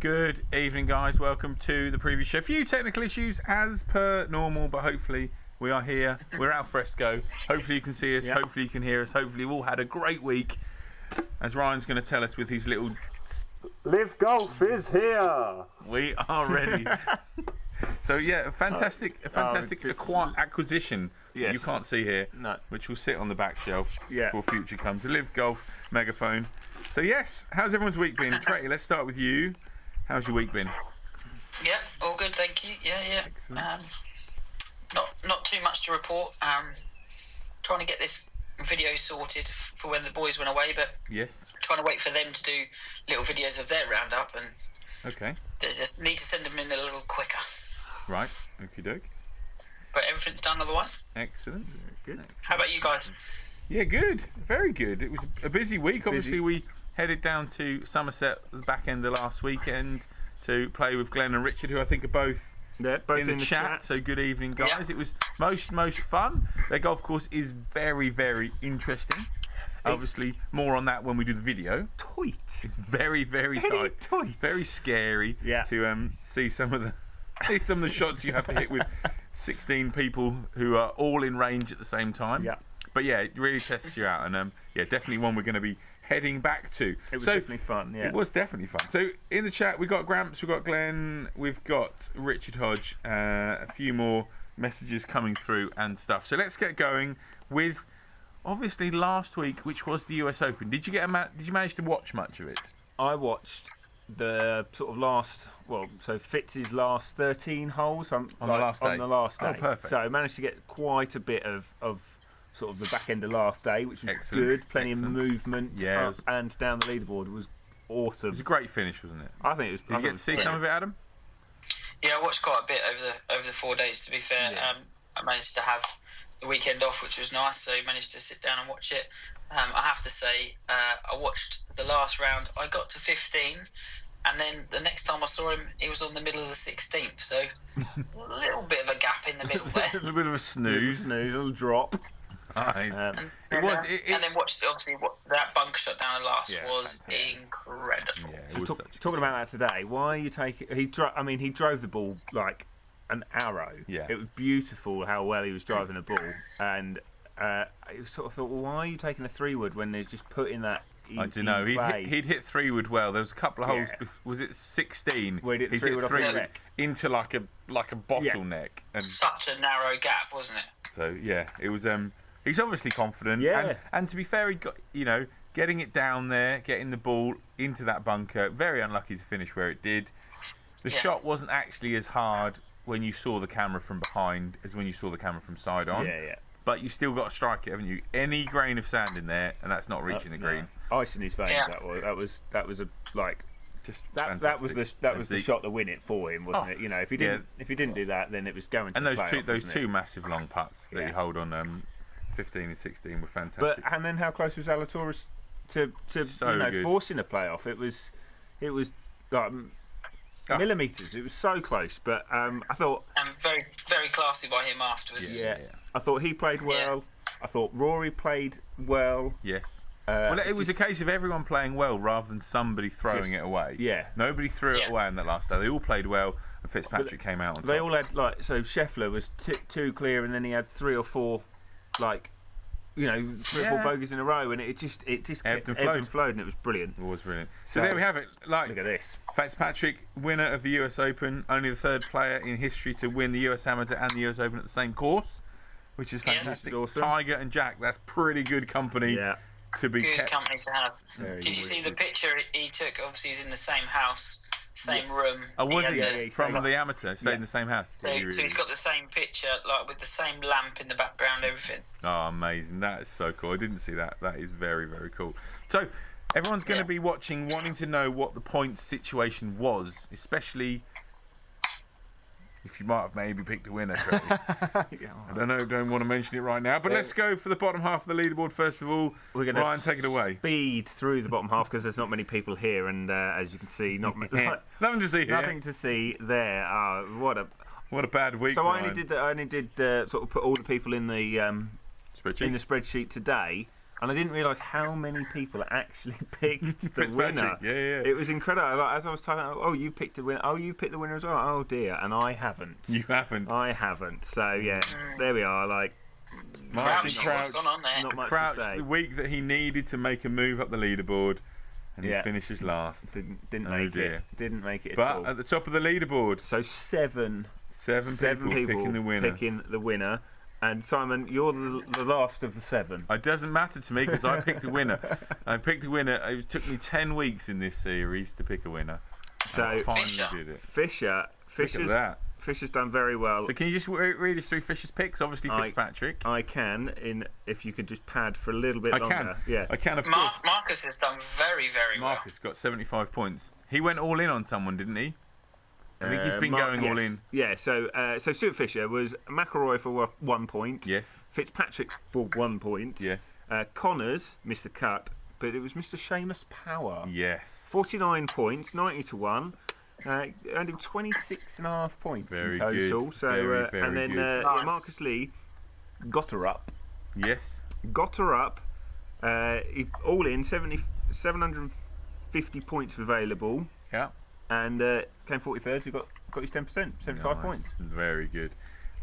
Good evening, guys. Welcome to the preview show. A few technical issues as per normal, but hopefully we are here. We're al fresco. Hopefully you can see us. Yep. Hopefully you can hear us. Hopefully we've all had a great week. As Ryan's going to tell us with his little... Live Golf is here! We are ready. So yeah, a fantastic acquisition. Yes. You can't see here, no. Which will sit on the back shelf before future comes. The Live Golf megaphone. So yes, how's everyone's week been? Trett, let's start with you. How's your week been? Yeah, all good, thank you. Yeah. Not too much to report. Trying to get this video sorted for when the boys went away, but trying to wait for them to do little videos of their roundup, and they just need to send them in a little quicker. Right, okie doke. But everything's done otherwise. Excellent. Good. How about you guys? Yeah, good. Very good. It was a busy week. Obviously, we headed down to Somerset the back end of last weekend to play with Glenn and Richard, who I think are both in the chat. So good evening, guys. Yeah. It was most fun. Their golf course is very, very interesting. Obviously, more on that when we do the video. Tight. It's very, very tight. Very scary to see some of the shots you have to hit with 16 people who are all in range at the same time. Yeah. But yeah, it really tests you out, and definitely one we're going to be heading back to. It was definitely fun. Yeah, it was definitely fun. So in the chat, we got Gramps, we got Glenn, we've got Richard Hodge, a few more messages coming through and stuff. So let's get going with obviously last week, which was the US Open. Did you manage to watch much of it? I watched the sort of Fitz's last 13 holes on the last day. Oh, perfect. So I managed to get quite a bit of sort of the back end of last day, which was good. Plenty of movement up and down the leaderboard. It was awesome. It was a great finish, wasn't it? I think it was. Did you get to see some of it, Adam? Yeah, I watched quite a bit over the 4 days. To be fair, I managed to have the weekend off, which was nice. So I managed to sit down and watch it. I have to say, I watched the last round. I got to 15. And then the next time I saw him, he was on the middle of the 16th. So a little bit of a gap in the middle there. A little bit of a snooze, a little drop. Nice. And then watched obviously that bunker shot down the last was incredible. Yeah, talking about that today, why are you taking? He drove the ball like an arrow. Yeah, it was beautiful how well he was driving the ball, and I sort of thought, well, why are you taking a 3-wood when they're just putting that? I don't know. He'd hit 3-wood well. There was a couple of holes. Was it 16? Where he hit 3-wood into like a bottleneck. And such a narrow gap, wasn't it? So yeah, it was. He's obviously confident. Yeah. And to be fair, he got getting it down there, getting the ball into that bunker. Very unlucky to finish where it did. The shot wasn't actually as hard when you saw the camera from behind as when you saw the camera from side on. Yeah. But you still got to strike it, haven't you? Any grain of sand in there, and that's not reaching the green. Ice in his veins. Yeah. That was a just that was the shot to win it for him, wasn't it? You know, if he didn't do that, then it was going to. And those two massive long putts that he hold on 15 and 16 were fantastic. And then how close was Zalatoris to forcing a playoff? It was like millimetres. It was so close, but I thought. And very, very classy by him afterwards. Yeah. I thought he played well. I thought Rory played well. Yes. Well, it was a case of everyone playing well rather than somebody throwing it away. Yeah. Nobody threw it away on that last day. They all played well, and Fitzpatrick came out on top. They all had Scheffler was two clear, and then he had 3 or 4 3 or 4 bogeys in a row, and it just ebbed and flowed, and it was brilliant. It was brilliant. So there we have it. Look at this. Fitzpatrick, winner of the US Open, only the 3rd player in history to win the US Amateur and the US Open at the same course, which is fantastic. Awesome. Tiger and Jack, that's pretty good company. Yeah. To be good kept. Company to have. Did you see the picture he took? Obviously, he's in the same house same room. Oh, was he? From the amateur, stayed in the same house. So he's got the same picture, like with the same lamp in the background, everything. Oh, amazing! That is so cool. I didn't see that. That is very, very cool. So everyone's going to be watching, wanting to know what the points situation was, especially if you might have maybe picked a winner. I don't know. Don't want to mention it right now. But let's go for the bottom half of the leaderboard first of all. We're going Ryan, take it away. Speed through the bottom half because there's not many people here, and as you can see, nothing to see here. Nothing to see there. What a bad week. So Ryan. I only did sort of put all the people in the spreadsheet today. And I didn't realise how many people actually picked the winner. Yeah. It was incredible. Like, as I was typing, you picked the winner. Oh, you picked the winner as well. Oh dear, and I haven't. You haven't. I haven't. So yeah, there we are. Like, Crouch, what's gone on there? Not much Crouch, to say. the week that he needed to make a move up the leaderboard, and he finishes last. Didn't make it. Didn't make it but at all. At the top of the leaderboard, so seven people picking the winner. And Simon, you're the last of the 7. It doesn't matter to me because I picked a winner. It took me 10 weeks in this series to pick a winner. So I finally did it. Fisher's done very well. So can you just read us through Fisher's picks? Obviously Fitzpatrick. I can, if you could just pad for a little bit longer. I can, of course. Marcus has done very, very well. Marcus got 75 points. He went all in on someone, didn't he? I think he's been going all in. Yeah, so Stuart Fisher was McElroy for 1 point. Yes. Fitzpatrick for 1 point. Yes. Connors missed the cut, but it was Mr. Seamus Power. Yes. 49 points, 90-1. Earned him 26.5 points in total. Good. So, very and then good. Marcus Lee got her up. Yes. Got her up. All in 750 points available. Yeah. And came 43rd, so got his 10%, 75 points. Very good.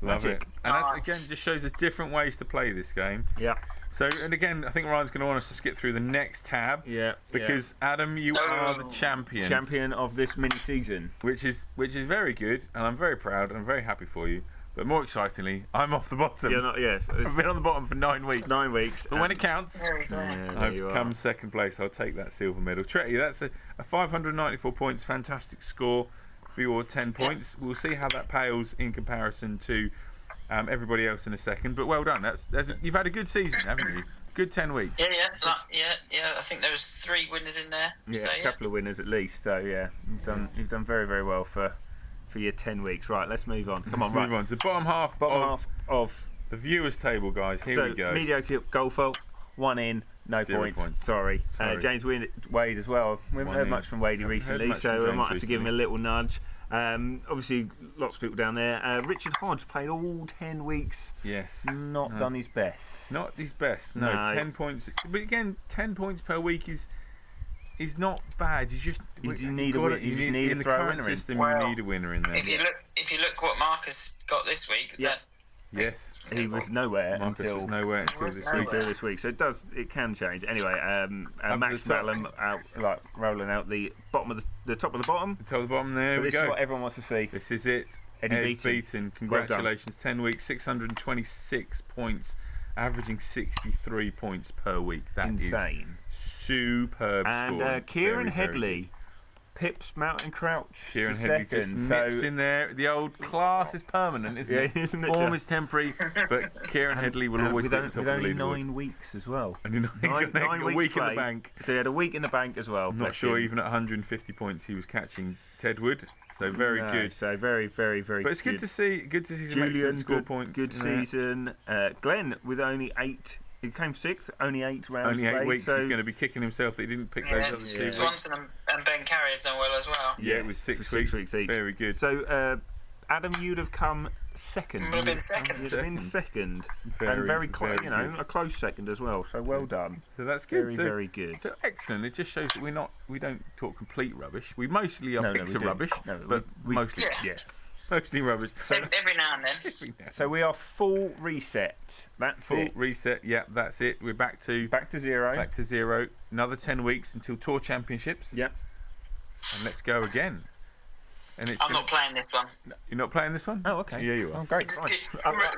Love it. And that again just shows us different ways to play this game. Yeah. So, and again, I think Ryan's going to want us to skip through the next tab. Yeah. Because Adam, you are the champion. Champion of this mini season, which is very good, and I'm very proud, and I'm very happy for you. But more excitingly, I'm off the bottom. You're not. Yes. I've been on the bottom for 9 weeks. 9 weeks. But when it counts, I've come second place. I'll take that silver medal. Tretty, that's a 594 points, fantastic score for your 10 points. We'll see how that pales in comparison to everybody else in a second. But well done. You've had a good season, haven't you? Good 10 weeks. Yeah. I think there was 3 winners in there. Yeah, a couple of winners at least. So yeah, you've done very, very well for your 10 weeks. Right, let's move on. Move on to the bottom half of the viewers' table, guys. Here we go. Mediocre golfer, 1 in, no 0 points. Sorry. James Wade as well. We haven't heard much from Wadey recently, so I might have to give him a little nudge. Obviously, lots of people down there. Richard Hodge played all 10 weeks. Yes. Not done his best. Not his best. No, 10 points. But again, 10 points per week is not bad. You need a winner in the current system. You need a winner in there. If you look what Marcus got this week, yes, he was nowhere until this week. So it can change. Anyway, Max Malum rolling out the bottom of the top of the bottom. The top of the bottom. There we go. This is what everyone wants to see. This is it. Eddie Beaton. Congratulations. 10 weeks, 626 points, averaging 63 points per week. That insane. Superb score. And Kieran Headley pips Mountain Crouch. Kieran Headley just nips in there. The old class is permanent, isn't it? Form is temporary, but Kieran Headley will always be at the top of the leaderboard. With only 9 weeks as well. And 9 weeks in the bank. So he had a week in the bank as well. I'm not sure even at 150 points he was catching Ted Wood. So very good. So very, very, very good. But it's good to see some excellent score points. Good season. Glenn with only 8. He came 6th, only 8 rounds. Only 8 weeks. So he's going to be kicking himself that he didn't pick those other 2 weeks. Swanson and Ben Carey have done well as well. Yeah, it was 6 weeks each. Very good. So, Adam, you'd have come second. Would have been second. You'd have been second. And very close, a close second as well. So well done. So that's good. Very, very good. So excellent. It just shows that we don't talk complete rubbish. We mostly are picks of rubbish, but mostly yes. Mostly rubbish. So, every now and then. So we are full reset. That's full reset. Yeah, that's it. We're back to zero. Back to zero. Another 10 weeks until Tour Championships. Yep. And let's go again. And I'm not playing this one. You're not playing this one? Oh, okay. Yeah, you are. Oh, great. I'm going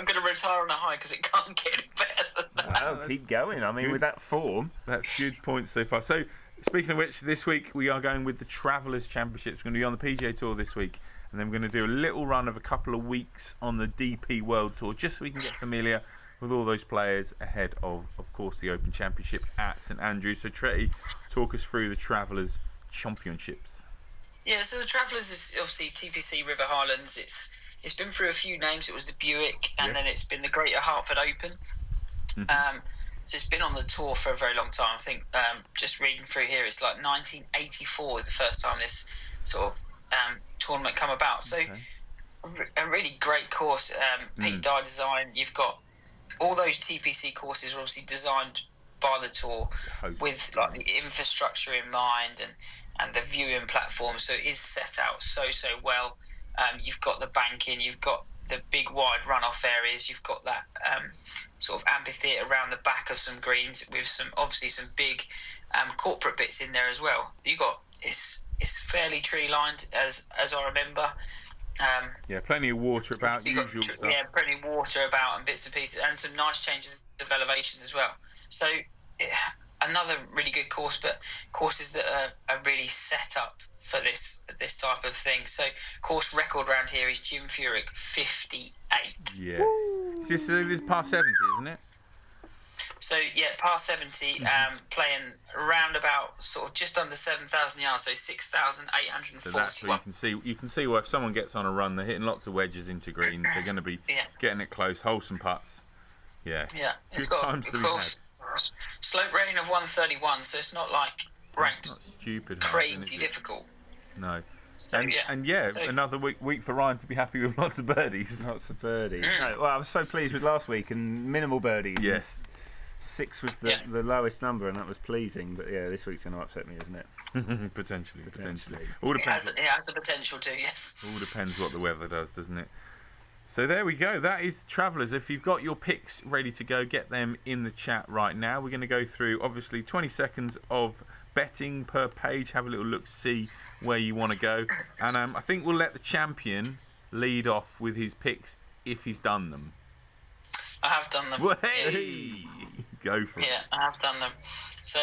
to retire on a high because it can't get any better than that. Keep going. I mean, with that form. That's good points so far. So, speaking of which, this week we are going with the Travellers Championship. It's going to be on the PGA Tour this week. And then we're going to do a little run of a couple of weeks on the DP World Tour, just so we can get familiar with all those players ahead of course, the Open Championship at St Andrews. So, Tretty, talk us through the Travellers Championships. Yeah, so the Travellers is obviously TPC River Highlands. It's been through a few names. It was the Buick, and then it's been the Greater Hartford Open. So it's been on the tour for a very long time. I think just reading through here, it's like 1984 is the first time this sort of tournament come about. So a really great course. Pete Dye design. You've got all those TPC courses are obviously designed by the tour with like the infrastructure in mind and the viewing platform. So it is set out so well. You've got the banking, you've got the big wide runoff areas, you've got that sort of amphitheatre around the back of some greens with some big corporate bits in there as well. It's fairly tree lined as I remember. Plenty of water about, usual stuff. Yeah, plenty of water about and bits and pieces, and some nice changes of elevation as well. So another really good course, but courses that are really set up for this type of thing. So course record round here is Jim Furyk 58. Yeah, this is par 70, isn't it? So par 70, playing around about sort of just under 7,000 yards, so 6,841. So that's where you can see where if someone gets on a run, they're hitting lots of wedges into greens. They're going to be getting it close, wholesome putts. Yeah. Yeah, it's got of course slope rating of 131, so it's not like ranked not stupid crazy difficult. No. So, another week for Ryan to be happy with lots of birdies. Lots of birdies. No, well, I was so pleased with last week and minimal birdies. Yes. 6 was the lowest number, and that was pleasing. But this week's going to upset me, isn't it? Potentially. All depends. It has the potential to, yes. All depends what the weather does, doesn't it? So there we go. That is Travellers. If you've got your picks ready to go, get them in the chat right now. We're going to go through, obviously, 20 seconds of betting per page. Have a little look, see where you want to go. And I think we'll let the champion lead off with his picks if he's done them. I have done them. Well, hey! Go for it. Yeah, I have done them. So,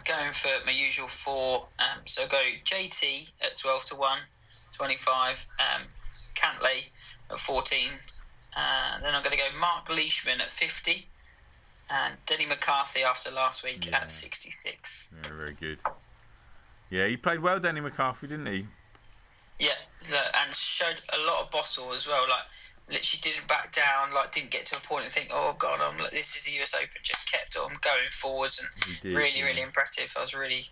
going for my usual 4. So I go JT at 12 to 1, 25. Cantley at 14. Then I'm going to go Mark Leishman at 50. And Denny McCarthy after last week at 66. Yeah, very good. Yeah, he played well, Denny McCarthy, didn't he? Yeah, and showed a lot of bottle as well. Like, literally didn't back down. Like, didn't get to a point and think, "Oh God, this is the US Open." Just kept on going forwards and really impressive. I was really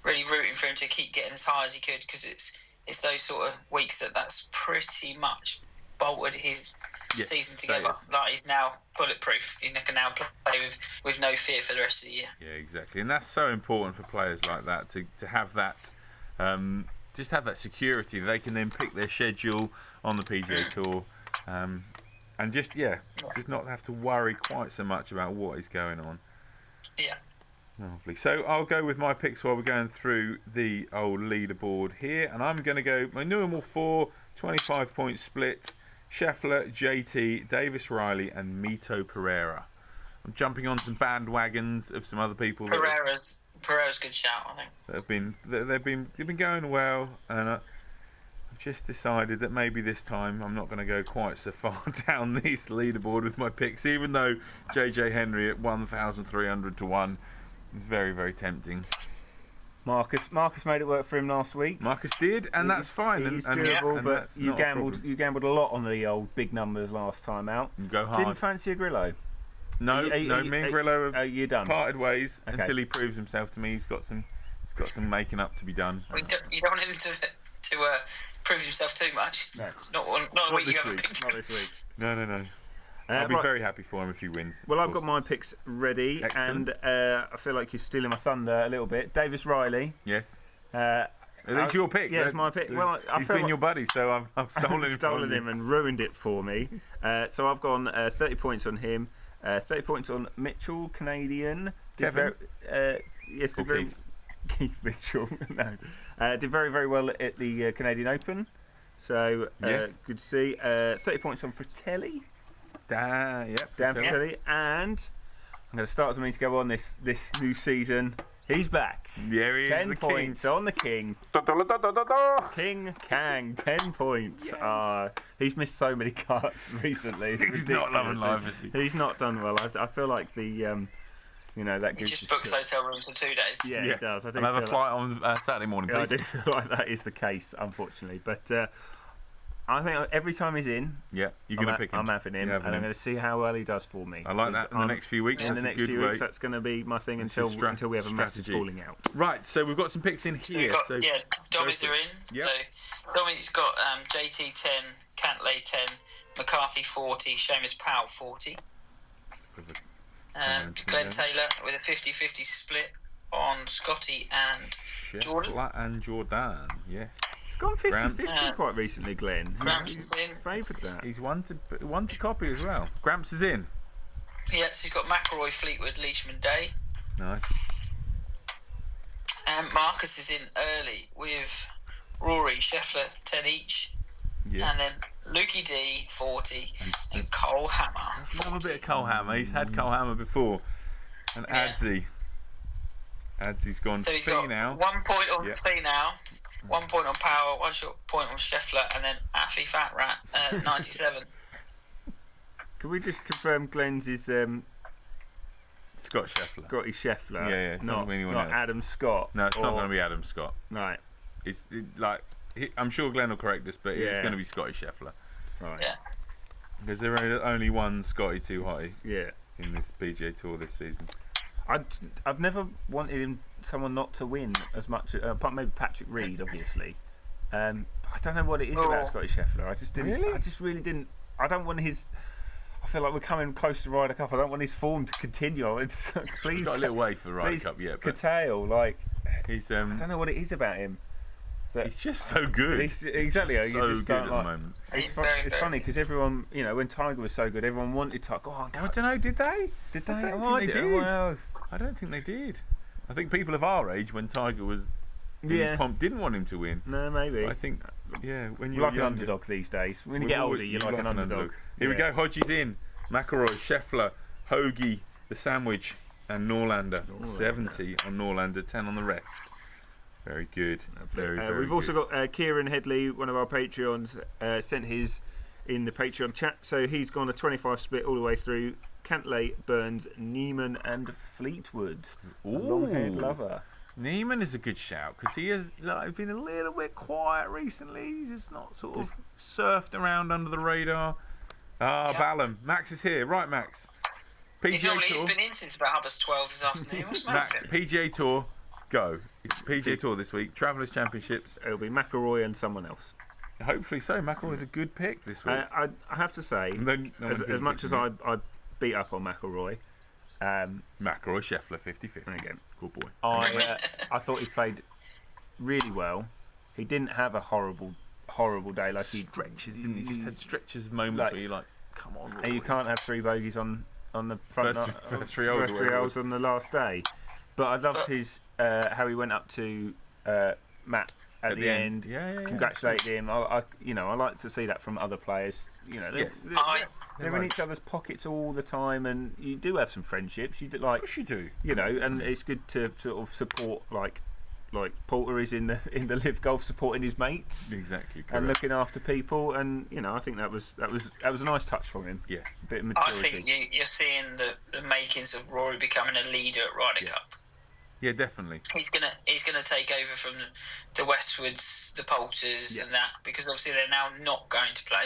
rooting for him to keep getting as high as he could, because it's those sort of weeks that's pretty much bolted his season together. Like, he's now bulletproof. He can now play with no fear for the rest of the year. Yeah, exactly, and that's so important for players like that to have that, just have that security. They can then pick their schedule on the PGA Tour, and just not have to worry quite so much about what is going on. Yeah. Lovely. So I'll go with my picks while we're going through the old leaderboard here, and I'm going to go my normal 4 25-point split: Scheffler, JT, Davis Riley, and Mito Pereira. I'm jumping on some bandwagons of some other people. Pereira's good shout, I think. They've been going well, and I've just decided that maybe this time I'm not going to go quite so far down this leaderboard with my picks, even though JJ Henry at 1,300 to 1 is very, very tempting. Marcus made it work for him last week. Marcus did, and that's fine. He's doable, but you gambled a lot on the old big numbers last time out. You go hard. Didn't fancy a Grillo? No, me and Grillo have done? parted ways until he proves himself to me. He's got some making up to be done. You don't want him to prove himself too much. No, not a week you haven't picked. Not this week. No. I'll be very happy for him if he wins. Well, I've got my picks ready. Excellent. And I feel like you're stealing my thunder a little bit. Davis Riley. Yes. It's your pick. Yeah, it's my pick. Well, he's been your buddy, so I've stolen him and ruined it for me. So I've gone 30 points on him, 30 points on Mitchell, Canadian. Kevin? Yes, Keith Mitchell. No. Did very, very well at the Canadian Open. So, yes. Good to see. 30 points on Fratelli. Dan Fratelli. And I'm going to start as I mean to go on this new season He's back. There he is, 10 the points king. on the king. King Kang, 10 points. Yes. He's missed so many cuts recently. He's not loving life, is he? He's not done well. I feel like that he just books hotel rooms for 2 days. Yeah, yes. he does. I do Another feel flight on Saturday morning, I please. do feel like that is the case, unfortunately. But I think every time he's in, you're going to pick him. I'm having him, and I'm going to see how well he does for me. I like that in the next few weeks. In the next few weeks, that's going to be my thing until we have a massive falling out. Right, so we've got some picks in here. Dommies are in. Yep. So Dommy's got JT 10, Cantlay 10, McCarthy 40, Seamus Powell 40. Glenn Taylor with a 50-50 split on Scotty and Jordan. And Jordan, yes. He's gone 50-50 quite recently, Glenn. Gramps is in. Favoured that. He's one to copy as well. Gramps is in. Yes, he's got McElroy, Fleetwood, Leishman, Day. Nice. Marcus is in early with Rory, Scheffler 10 each. Yes. And then Lukey D 40 and Cole Hammer. Another bit of Cole Hammer. He's had Cole Hammer before. And Adzi. Adzi's gone so he's Fee got now. 1 point on Fee now, 1 point on Power, 1 short point on Scheffler, and then Affy Fat Rat 97. Can we just confirm Glenn's is Scott Scheffler. Scotty Scheffler? Yeah, it's not anyone else. Adam Scott. No, it's not going to be Adam Scott. Right. I'm sure Glenn will correct us, but it's going to be Scotty Scheffler. Right. Yeah. Because there are only one Scotty too high in this PGA Tour this season. I've never wanted someone not to win as much, apart maybe Patrick Reed, obviously. I don't know what it is about Scotty Scheffler. I just didn't. Really? I just really didn't. I don't want his. I feel like we're coming close to Ryder Cup. I don't want his form to continue. Please, He's got a little way for Ryder Cup yet. But curtail, he's. I don't know what it is about him. He's just so good. Exactly. He's so good at the moment. It's funny because everyone, when Tiger was so good, everyone wanted Tiger. I don't know. Did they? Did they? I don't think they did. Well, I don't think they did. I think people of our age, when Tiger was in his pomp, didn't want him to win. No, maybe. But I think, when you're like an underdog these days. When you get older, you're like an underdog. Here we go. Hodge is in. McElroy, Scheffler, Hoagie, the Sandwich, and Norlander. 70 on Norlander, 10 on the rest. Very good. Very We've good. also got Kieran Headley, one of our Patreons, sent his in the Patreon chat. So he's gone a 25 split all the way through. Cantlay, Burns, Neiman, and Fleetwood. Long-haired lover. Neiman is a good shout because he has been a little bit quiet recently. He's just not sort of surfed around under the radar. Ballum. Max is here. Right, Max. He's been in since about 12 this afternoon. Max, PGA Tour, go. It's PGA Tour this week. Travellers Championships. It'll be McElroy and someone else. Hopefully so. McElroy is a good pick this week. I have to say, as much as I beat up on McElroy, McElroy, Scheffler, 50-50. Again, good boy. I thought he played really well. He didn't have a horrible day. Like stretches, didn't he? Just had stretches of moments where you're like, come on. And you can't have 3 bogeys on the front first 3 holes on the last day. But I loved his how he went up to Matt at the end. Congratulated him. I like to see that from other players. They're in each other's pockets all the time, and you do have some friendships. Of course you do. And it's good to sort of support like Porter is in the Live Golf supporting his mates. Exactly. Correct. And looking after people, and I think that was a nice touch from him. Yes. A bit of maturity. I think you're seeing the makings of Rory becoming a leader at Ryder Cup. Yeah, definitely. He's gonna take over from the Westwoods, the Poulters, and that, because obviously they're now not going to play.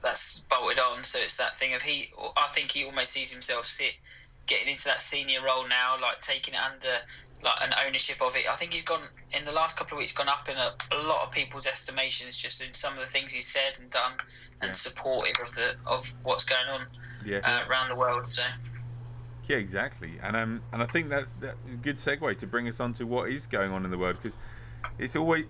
That's bolted on, so it's that thing of I think he almost sees himself getting into that senior role now, taking it under an ownership of it. I think he's gone in the last couple of weeks, gone up in a lot of people's estimations, just in some of the things he's said and done, and supportive of what's going on around the world. So. Yeah, exactly, and I think that's a good segue to bring us on to what is going on in the world, because it's always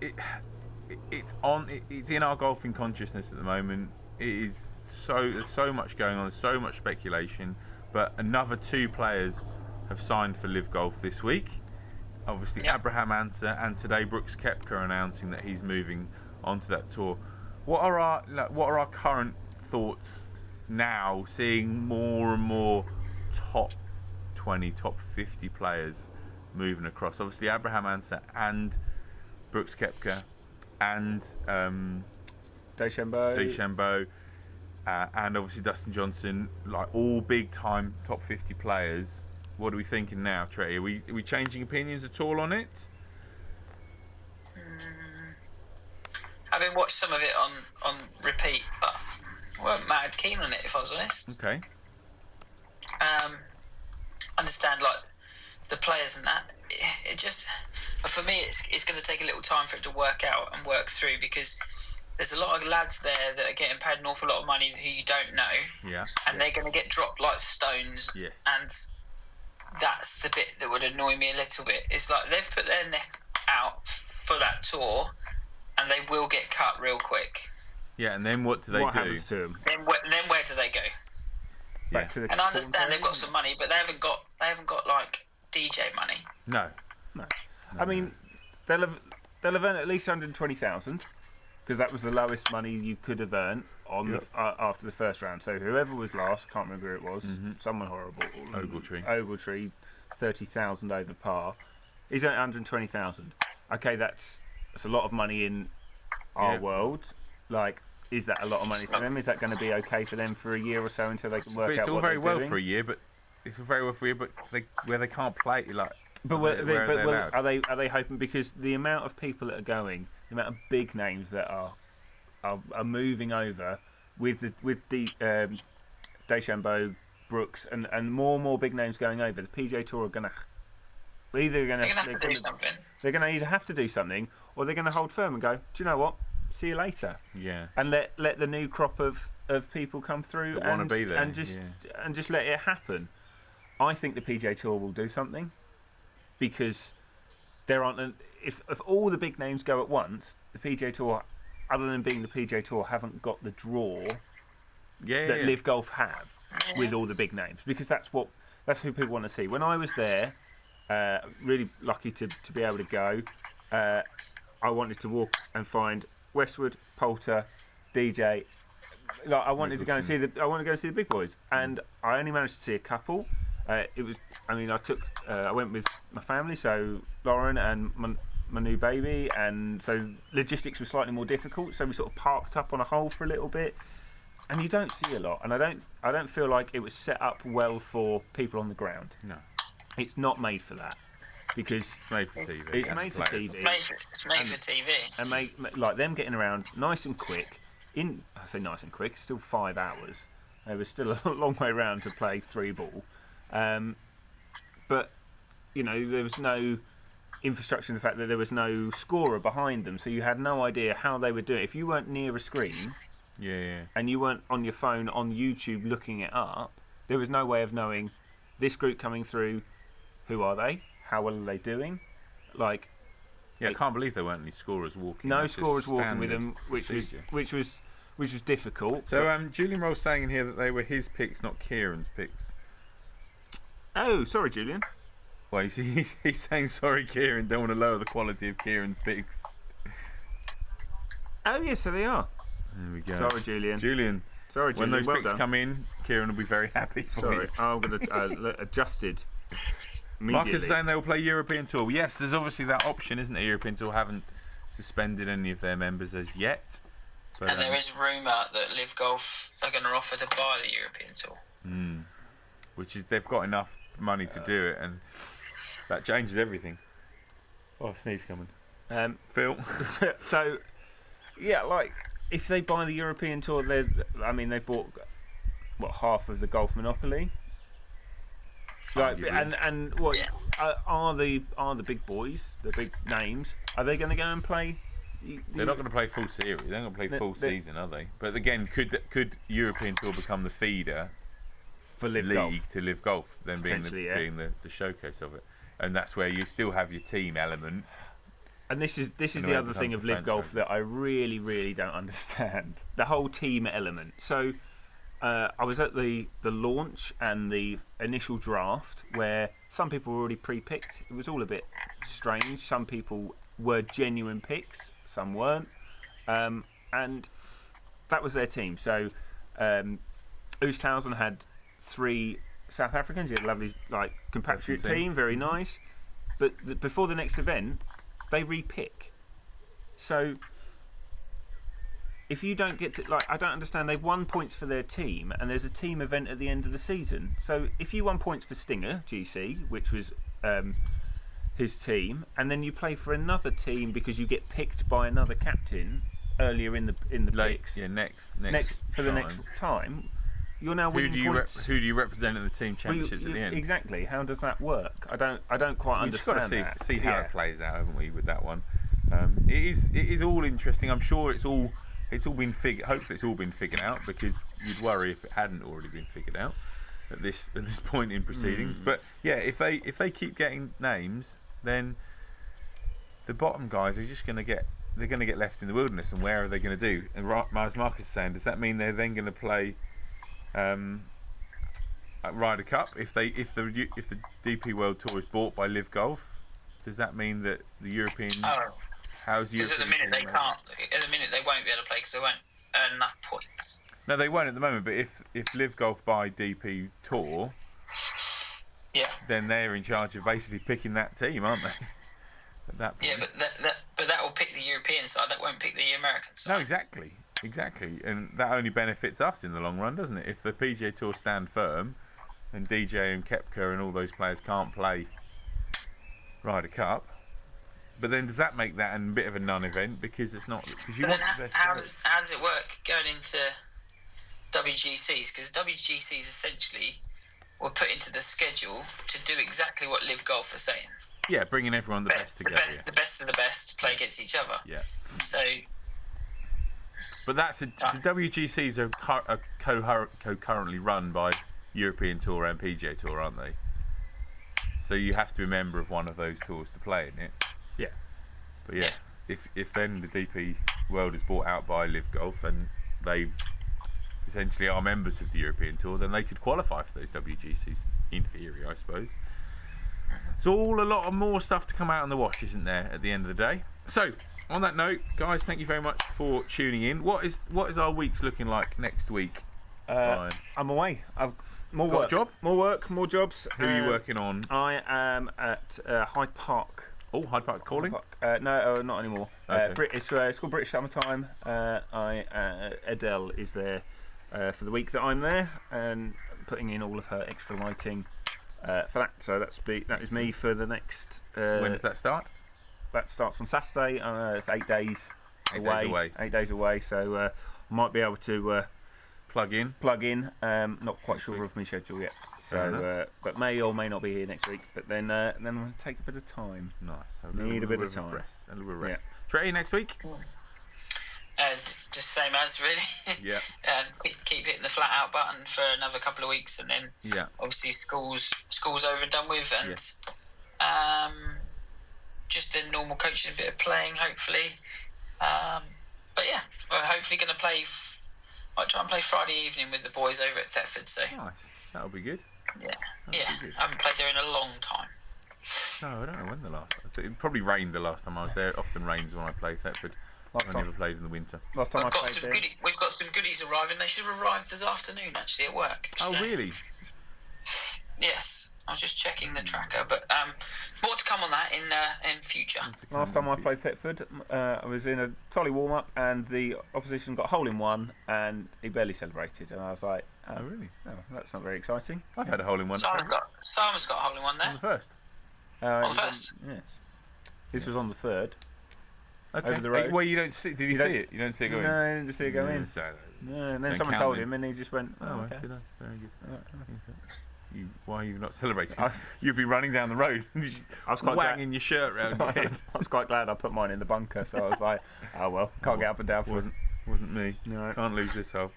it's in our golfing consciousness at the moment. There's so much going on, there's so much speculation, but another 2 players have signed for Live Golf this week. Obviously, Abraham Ancer, and today Brooks Koepka announcing that he's moving onto that tour. What are our current thoughts now, seeing more and more top 20, top 50 players moving across. Obviously, Abraham Ansah and Brooks Koepka and DeChambeau, and obviously Dustin Johnson, like all big time top 50 players. What are we thinking now, Trey? Are we changing opinions at all on it? Having watched some of it on repeat, but I weren't mad keen on it, if I was honest. Okay. Understand like the players and that. It just, for me, it's going to take a little time for it to work out and work through, because there's a lot of lads there that are getting paid an awful lot of money who you don't know. Yeah. And they're going to get dropped like stones. Yes. And that's the bit that would annoy me a little bit. It's like they've put their neck out for that tour, and they will get cut real quick. Yeah, and then what do they do? Happens to them? Then where do they go? Back to the and I understand they've got some money, but they haven't got like DJ money. No. I mean, they'll have earned at least 120,000, because that was the lowest money you could have earned on after the first round. So whoever was last, can't remember who it was, someone horrible. Ogletree, 30,000 over par. He's earned 120,000. Okay, that's a lot of money in our world. Like, is that a lot of money for them? Is that going to be okay for them for a year or so until they can work out what they're doing? It's all very well for a year, but where they can't play like. But are they hoping, because the amount of people that are going, the amount of big names that are moving over with the DeChambeau, Brooks, and more big names going over, the PGA Tour are going to have to do something. They're going to either have to do something, or they're going to hold firm and go, do you know what? See you later. Yeah. And let the new crop of people come through that want to be there, and just let it happen. I think the PGA Tour will do something, because there aren't if all the big names go at once, the PGA Tour, other than being the PGA Tour, haven't got the draw that Live Golf have with all the big names, because that's who people want to see. When I was there, really lucky to be able to go. I wanted to walk and find Westwood, Poulter, DJ. Like, I wanted to go and see the big boys, and I only managed to see a couple. I went with my family, so Lauren and my new baby, and so logistics was slightly more difficult. So we sort of parked up on a hole for a little bit, and you don't see a lot. And I don't feel like it was set up well for people on the ground. No, it's not made for that, because it's made for TV. It's made for TV. It's made for TV. And like them getting around nice and quick. I say nice and quick. It's still 5 hours. There was still a long way around to play 3-ball. But there was no infrastructure in the fact that there was no scorer behind them, so you had no idea how they were doing. If you weren't near a screen, and you weren't on your phone on YouTube looking it up, there was no way of knowing this group coming through. Who are they? How well are they doing? Like, I can't believe there weren't any scorers walking. No scorers walking with them, which was difficult. So Julian Roll's saying in here that they were his picks, not Kieran's picks. Oh, sorry, Julian. Well, he's saying sorry, Kieran. Don't want to lower the quality of Kieran's picks. Oh, yes, so they are. There we go. Sorry, Julian. Sorry, Julian. When those picks come in, Kieran will be very happy for you. I'm going to adjusted. Mark is saying they'll play European Tour. Yes, there's obviously that option, isn't there? European Tour haven't suspended any of their members as yet. But, and there is rumour that Live Golf are going to offer to buy the European Tour. Which is, they've got enough money to do it, and that changes everything. Oh, sneeze coming. Phil. So, like, if they buy the European Tour, they've bought half of the golf monopoly. Like, and what are the big boys, the big names? Are they going to go and play? They're not going to play full series. They're not going to play full season, are they? But again, could European Tour become the feeder for Live Golf, then being the showcase of it, and that's where you still have your team element. And this is the other thing of Live Golf that I really, really don't understand: the whole team element. So. I was at the launch and the initial draft where some people were already pre-picked. It was all a bit strange. Some people were genuine picks, some weren't. And that was their team. So Oosthuizen had 3 South Africans. He had a lovely compatriot team, very nice. but before the next event, they re-pick. So if you don't get to, I don't understand. They've won points for their team, and there's a team event at the end of the season. So if you won points for Stinger GC, which was his team, and then you play for another team because you get picked by another captain earlier in the picks. Yeah, next for the next time. You're now winning points. Who do you represent in the team championships at the end? Exactly. How does that work? I don't quite understand. We've just got to see how it plays out, haven't we, with that one? It is all interesting. I'm sure it's all been figured. Hopefully, it's all been figured out, because you'd worry if it hadn't already been figured out at this point in proceedings. But yeah, if they keep getting names, then the bottom guys are just going to get left in the wilderness. And where are they going to do? And as Marcus is saying, does that mean they're then going to play Ryder Cup if the DP World Tour is bought by Live Golf? Does that mean that the European? How's European? Because at the minute they can't. At the minute they won't be able to play because they won't earn enough points. No, they won't at the moment. But if Live Golf buy DP Tour, then they're in charge of basically picking that team, aren't they? At that point. Yeah, but that will pick the European side. That won't pick the American side. No, exactly, and that only benefits us in the long run, doesn't it? If the PGA Tour stand firm, and DJ and Koepka and all those players can't play Ryder Cup, but then does that make that a bit of a non-event, because it's not? Because you want the best how does it work going into WGCs? Because WGCs essentially were put into the schedule to do exactly what Live Golf are saying. Yeah, bringing everyone the best together. The best of the best play against each other. Yeah. So. But the WGCs are concurrently run by European Tour and PGA Tour, aren't they? So you have to be a member of one of those tours to play in it. Yeah. But if then the DP World is bought out by Live Golf and they essentially are members of the European Tour, then they could qualify for those WGCs in theory, I suppose. It's all a lot of more stuff to come out in the wash, isn't there, at the end of the day? So, on that note, guys, thank you very much for tuning in. What is our weeks looking like next week? I'm away. I've more got work. A job? More work, more jobs. Who are you working on? I am at Hyde Park. Oh, Hyde Park calling? No, not anymore. Okay. It's called British Summertime. Adele is there for the week that I'm there, and putting in all of her extra lighting for that. So that is me for the next. When does that start? That starts on Saturday. It's 8 days away. 8 days away. So might be able to plug in. Not quite sure of my schedule yet. So, but may or may not be here next week. But then we'll take a bit of time. Nice. Need a bit of time. A little bit of rest. Trett, next week? Just same as really. Yeah. Keep hitting the flat out button for another couple of weeks, and then obviously school's over and done with, and just a normal coaching, a bit of playing, hopefully. But yeah, we're hopefully going to play. Might try and play Friday evening with the boys over at Thetford. So nice. That'll be good. Yeah. I haven't played there in a long time. No, I don't know when the last. It probably rained the last time I was there. It often rains when I play Thetford. I never played in the winter. Last time we've got some goodies arriving. They should have arrived this afternoon, actually, at work. Oh, really? Yes. I was just checking the tracker, but more to come on that in future. Last time I played Thetford, I was in a tolly warm-up, and the opposition got a hole-in-one, and he barely celebrated. And I was like, "Oh, really? Oh, that's not very exciting." I've had a hole-in-one. Simon's got a hole-in-one there. On the first. On the first. Yes. This was on the third. Okay. Over the road. Well, you don't see. Did you see it? You don't see it going. No, I didn't see it go in. No, and then someone told him, and he just went, "Oh, okay, good. Very good." Why are you not celebrating? You'd be running down the road, I was quite wanging your shirt around your head. I was quite glad I put mine in the bunker, so I was like, "Oh well, can't get up and down for it." Wasn't me. No, can't lose this hole.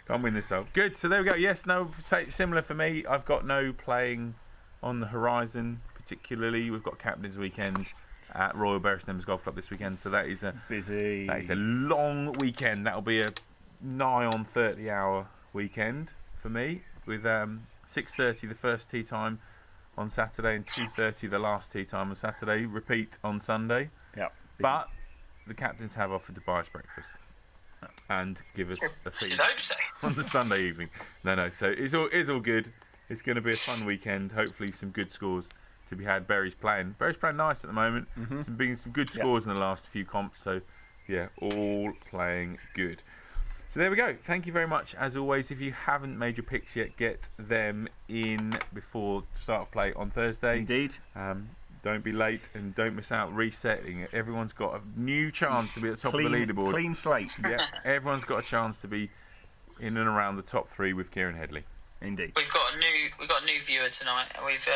Can't win this hole. Good. So there we go. Yes, no. Similar for me. I've got no playing on the horizon. Particularly, we've got Captain's Weekend at Royal Bury St Edmunds Golf Club this weekend, so that is a busy. That is a long weekend. That'll be a nigh on 30-hour weekend for me, with 6:30 the first tee time on Saturday and 2:30 the last tee time on Saturday. Repeat on Sunday. Yeah. But the captains have offered to buy us breakfast and give us a fee on the Sunday evening. No. So it's all good. It's going to be a fun weekend. Hopefully some good scores to be had. Berry's playing nice at the moment. Some good scores in the last few comps. So yeah, all playing good. So there we go. Thank you very much as always. If you haven't made your picks yet, get them in before start of play on Thursday. Indeed. Don't be late and don't miss out resetting. Everyone's got a new chance to be at the top of the leaderboard. Clean slate. Yeah, everyone's got a chance to be in and around the top 3 with Kieran Headley. Indeed. We've got a new viewer tonight. We've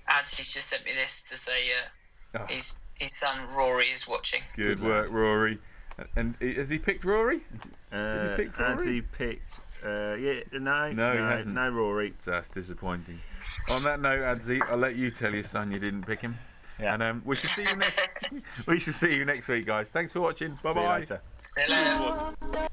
Anthony's just sent me this to say his son Rory is watching. Good work, Rory. And has he picked Rory? Anthony picked. No, he hasn't. No Rory. So that's disappointing. On that note, Adzi, I'll let you tell your son you didn't pick him. Yeah. And we shall see you next week, guys. Thanks for watching. Bye bye. See you later.